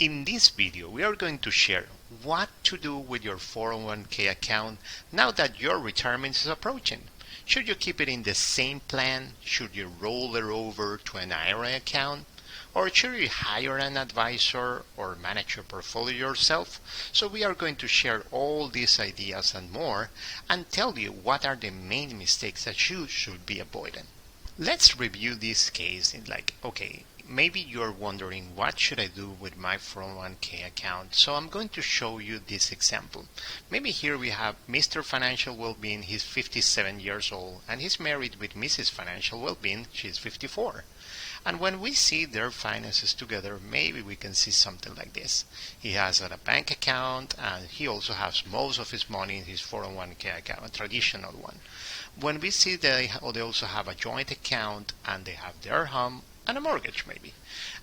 In this video, we are going to share what to do with your 401k account now that your retirement is approaching. Should you keep it in the same plan? Should you roll it over to an IRA account? Or should you hire an advisor or manage your portfolio yourself? So we are going to share all these ideas and more and tell you what are the main mistakes that you should be avoiding. Let's review this case in okay, maybe you're wondering what should I do with my 401k account. So I'm going to show you this example. Maybe here we have Mr. Financial Wellbeing, he's 57 years old and he's married with Mrs. Financial Wellbeing, she's 54. And when we see their finances together, maybe we can see something like this. He has a bank account and he also has most of his money in his 401k account, a traditional one. When we see they also have a joint account and they have their home and a mortgage maybe.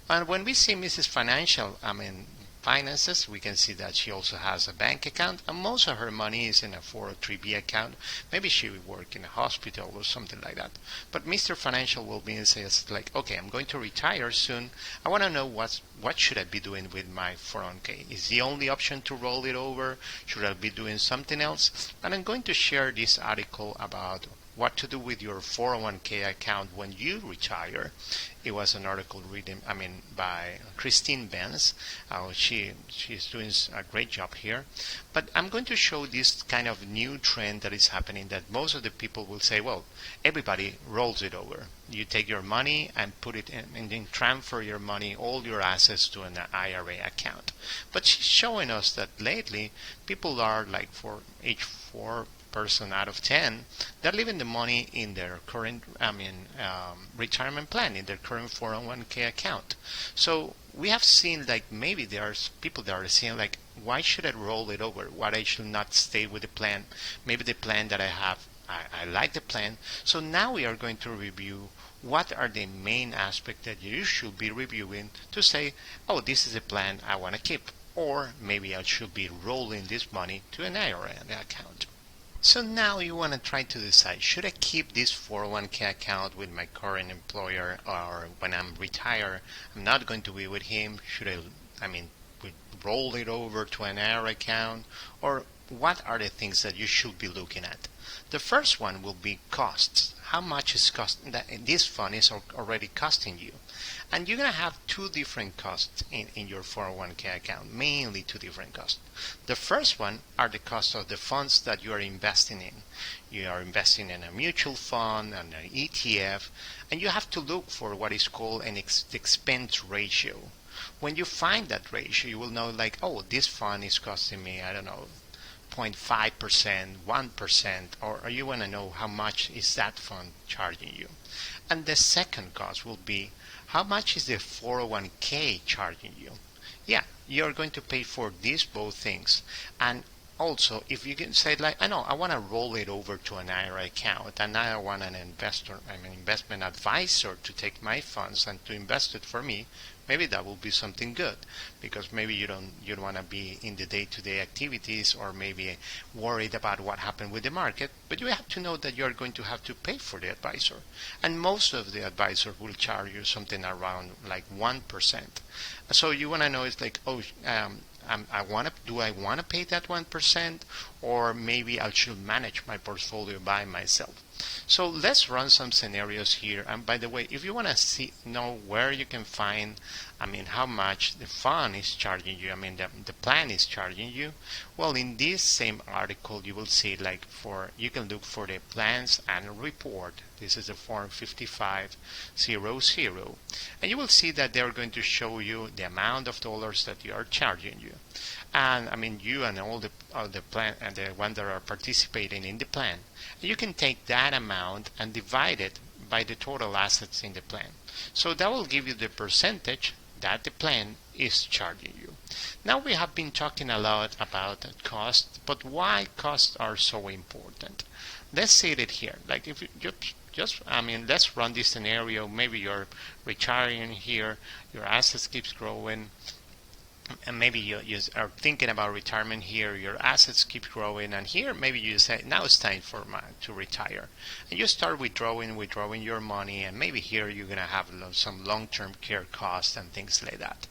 And when we see Mrs. Finances, we can see that she also has a bank account and most of her money is in a 403b account. Maybe she would work in a hospital or something like that. But Mr. Financial Wellbeing says okay, I'm going to retire soon. I want to know what should I be doing with my 401k? Is the only option to roll it over? Should I be doing something else? And I'm going to share this article about what to do with your 401k account when you retire. It was an article written, by Christine Benz. She's doing a great job here. But I'm going to show this kind of new trend that is happening that most of the people will say, well, everybody rolls it over. You take your money and put it in and then transfer your money, all your assets to an IRA account. But she's showing us that lately people are for each 4% out of 10, they're leaving the money in their current retirement plan, in their current 401k account. So we have seen maybe there's people that are saying why should I roll it over? Why I should not stay with the plan? Maybe the plan that I have, I like the plan. So now we are going to review what are the main aspects that you should be reviewing to say, oh, this is a plan I want to keep, or maybe I should be rolling this money to an IRA account. So now you want to try to decide, should I keep this 401k account with my current employer, or when I'm retired, I'm not going to be with him? Should I roll it over to an IRA account? Or what are the things that you should be looking at? The first one will be costs. How much is this fund is already costing you? And you're going to have two different costs in your 401k account, mainly two different costs. The first one are the costs of the funds that you are investing in. You are investing in a mutual fund and an ETF, and you have to look for what is called an expense ratio. When you find that ratio, you will know oh, this fund is costing me, 0.5%, 1%, or you want to know how much is that fund charging you. And the second cost will be, how much is the 401k charging you? Yeah, you're going to pay for these both things. And also, if you can say I know, I want to roll it over to an IRA account, and I want an investment advisor to take my funds and to invest it for me, maybe that will be something good, because maybe you don't want to be in the day-to-day activities, or maybe worried about what happened with the market, but you have to know that you're going to have to pay for the advisor, and most of the advisors will charge you something around 1%. So you want to know, it's do I want to pay that 1%, or maybe I should manage my portfolio by myself? So let's run some scenarios here. And by the way, if you want to know where you can find, how much the fund is charging you, the plan is charging you, well, in this same article, you will see you can look for the plans annual report. This is the form 5500, and you will see that they're going to show you the amount of dollars that you are charging you. And you and all the plan and the ones that are participating in the plan, you can take that amount and divide it by the total assets in the plan. So that will give you the percentage that the plan is charging you. Now we have been talking a lot about cost, but why costs are so important? Let's see it here. If you let's run this scenario. Maybe you're retiring here, your assets keeps growing, and maybe you are thinking about retirement here, your assets keep growing, and here maybe you say, now it's time for to retire. And you start withdrawing your money, and maybe here you're going to have some long-term care costs and things like that.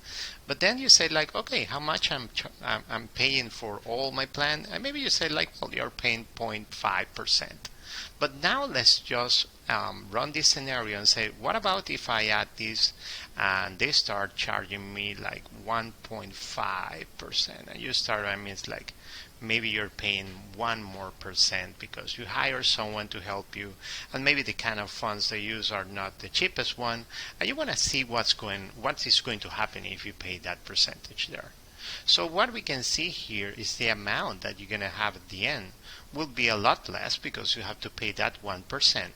But then you say like, okay, how much I'm paying for all my plan? And maybe you say like, well, you're paying 0.5%. But now let's just run this scenario and say, what about if I add this and they start charging me like 1.5%? And you start, I mean, it's like maybe you're paying 1% more because you hire someone to help you, and maybe the kind of funds they use are not the cheapest one, and you want to see what is going to happen if you pay that percentage there. So what we can see here is the amount that you're going to have at the end will be a lot less because you have to pay that 1%.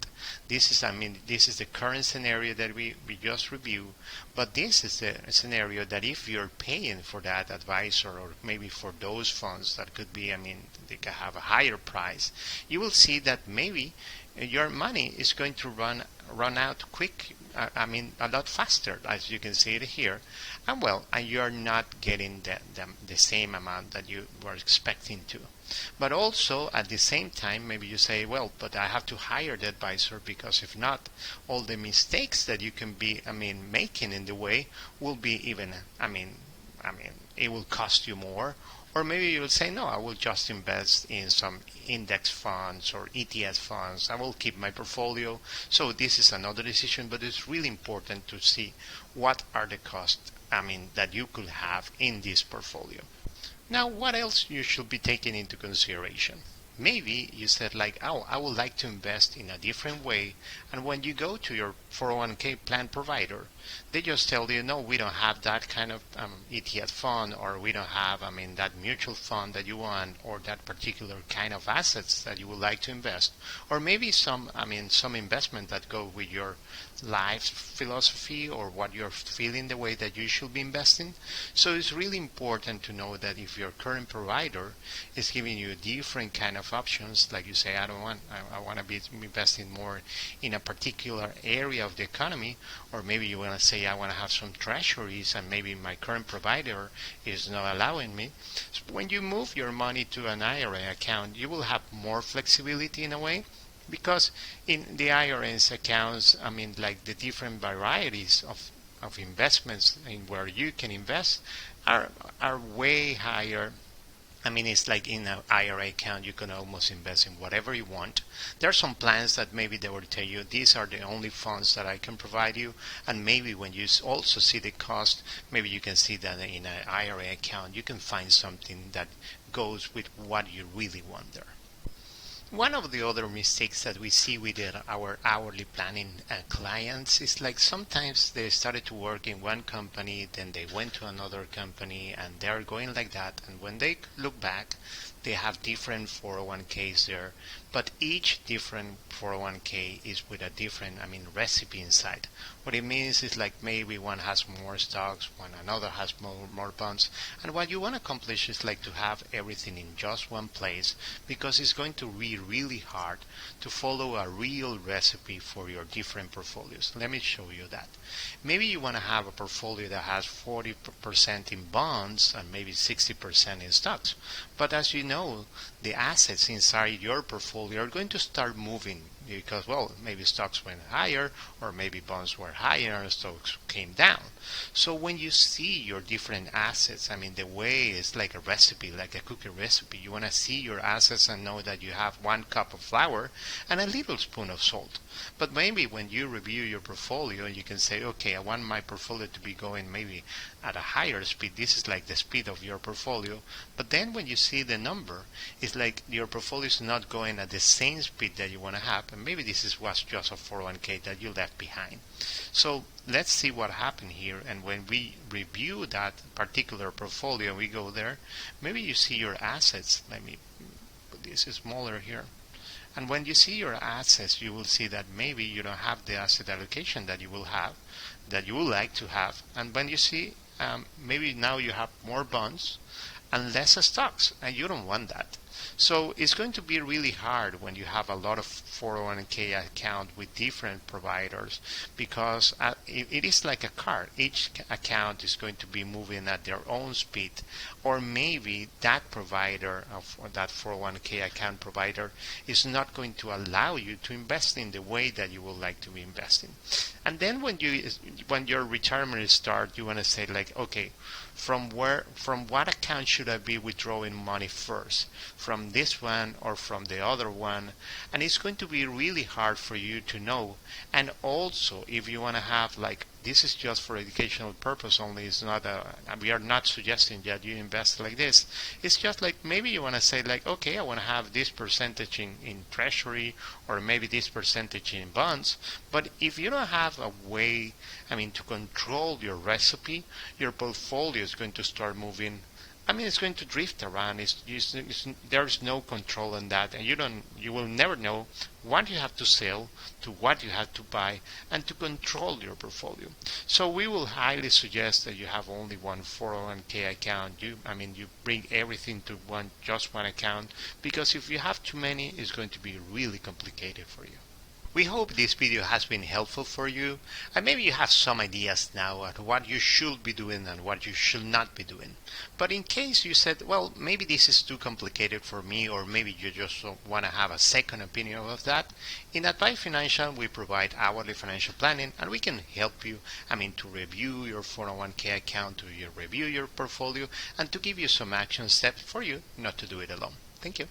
This is the current scenario that we just reviewed, but this is the scenario that if you're paying for that advisor or maybe for those funds that could be, they can have a higher price, you will see that maybe your money is going to run out quick. A lot faster, as you can see it here, and you're not getting the same amount that you were expecting to. But also at the same time, maybe you say, well, but I have to hire the advisor because if not, all the mistakes that you can be, making in the way will be even, it will cost you more. Or maybe you'll say, no, I will just invest in some index funds or ETF funds. I will keep my portfolio. So this is another decision, but it's really important to see what are the costs, that you could have in this portfolio. Now, what else you should be taking into consideration? Maybe you said like, oh, I would like to invest in a different way, and when you go to your 401k plan provider, they just tell you, no, we don't have that kind of ETF fund, or we don't have, that mutual fund that you want, or that particular kind of assets that you would like to invest, or maybe some investment that go with your life philosophy or what you're feeling the way that you should be investing. So it's really important to know that if your current provider is giving you different kind of options, like you say, I want to be investing more in a particular area of the economy, or maybe you want to say I want to have some treasuries and maybe my current provider is not allowing me. So when you move your money to an IRA account, you will have more flexibility in a way, because in the IRS accounts, like the different varieties of investments in where you can invest are way higher. It's like in an IRA account, you can almost invest in whatever you want. There are some plans that maybe they will tell you, these are the only funds that I can provide you. And maybe when you also see the cost, maybe you can see that in an IRA account, you can find something that goes with what you really want there. One of the other mistakes that we see with our hourly planning clients is like sometimes they started to work in one company, then they went to another company, and they're going like that. And when they look back, they have different 401ks there, but each different 401k is with a different, recipe inside. What it means is like maybe one has more stocks, one another has more bonds, and what you want to accomplish is like to have everything in just one place, because it's going to be really hard to follow a real recipe for your different portfolios. Let me show you that. Maybe you want to have a portfolio that has 40% in bonds and maybe 60% in stocks, but as you know, the assets inside your portfolio are going to start moving because, well, maybe stocks went higher, or maybe bonds were higher and stocks came down. So when you see your different assets, the way is like a recipe, like a cookie recipe. You want to see your assets and know that you have 1 cup of flour and a little spoon of salt. But maybe when you review your portfolio, you can say, okay, I want my portfolio to be going maybe at a higher speed. This is like the speed of your portfolio. But then when you see the number, it's like your portfolio is not going at the same speed that you want to have. And maybe this was just a 401k that you left behind. So let's see what happened here. And when we review that particular portfolio, we go there, maybe you see your assets. Let me put this smaller here. And when you see your assets, you will see that maybe you don't have the asset allocation that you will have, that you would like to have. And when you see maybe now you have more bonds and less stocks, and you don't want that. So it's going to be really hard when you have a lot of 401k account with different providers, because it is like a car. Each account is going to be moving at their own speed, or maybe that provider of that 401k account provider is not going to allow you to invest in the way that you would like to be investing. And then when your retirement starts, you want to say like, okay, from what account should I be withdrawing money first? From this one or from the other one? And it's going to be really hard for you to know. And also, if you want to have like, this is just for educational purpose only, it's not we are not suggesting that you invest like this. It's just like, maybe you want to say like, okay, I want to have this percentage in treasury, or maybe this percentage in bonds. But if you don't have a way, to control your recipe, your portfolio is going to start moving. It's going to drift around. There's no control on that, and you will never know what you have to sell, to what you have to buy, and to control your portfolio. So we will highly suggest that you have only one 401k account. You bring everything to just one account, because if you have too many, it's going to be really complicated for you. We hope this video has been helpful for you, and maybe you have some ideas now on what you should be doing and what you should not be doing. But in case you said, well, maybe this is too complicated for me, or maybe you just want to have a second opinion of that, in Advice Financial we provide hourly financial planning, and we can help you, to review your 401k account, to review your portfolio, and to give you some action steps for you not to do it alone. Thank you.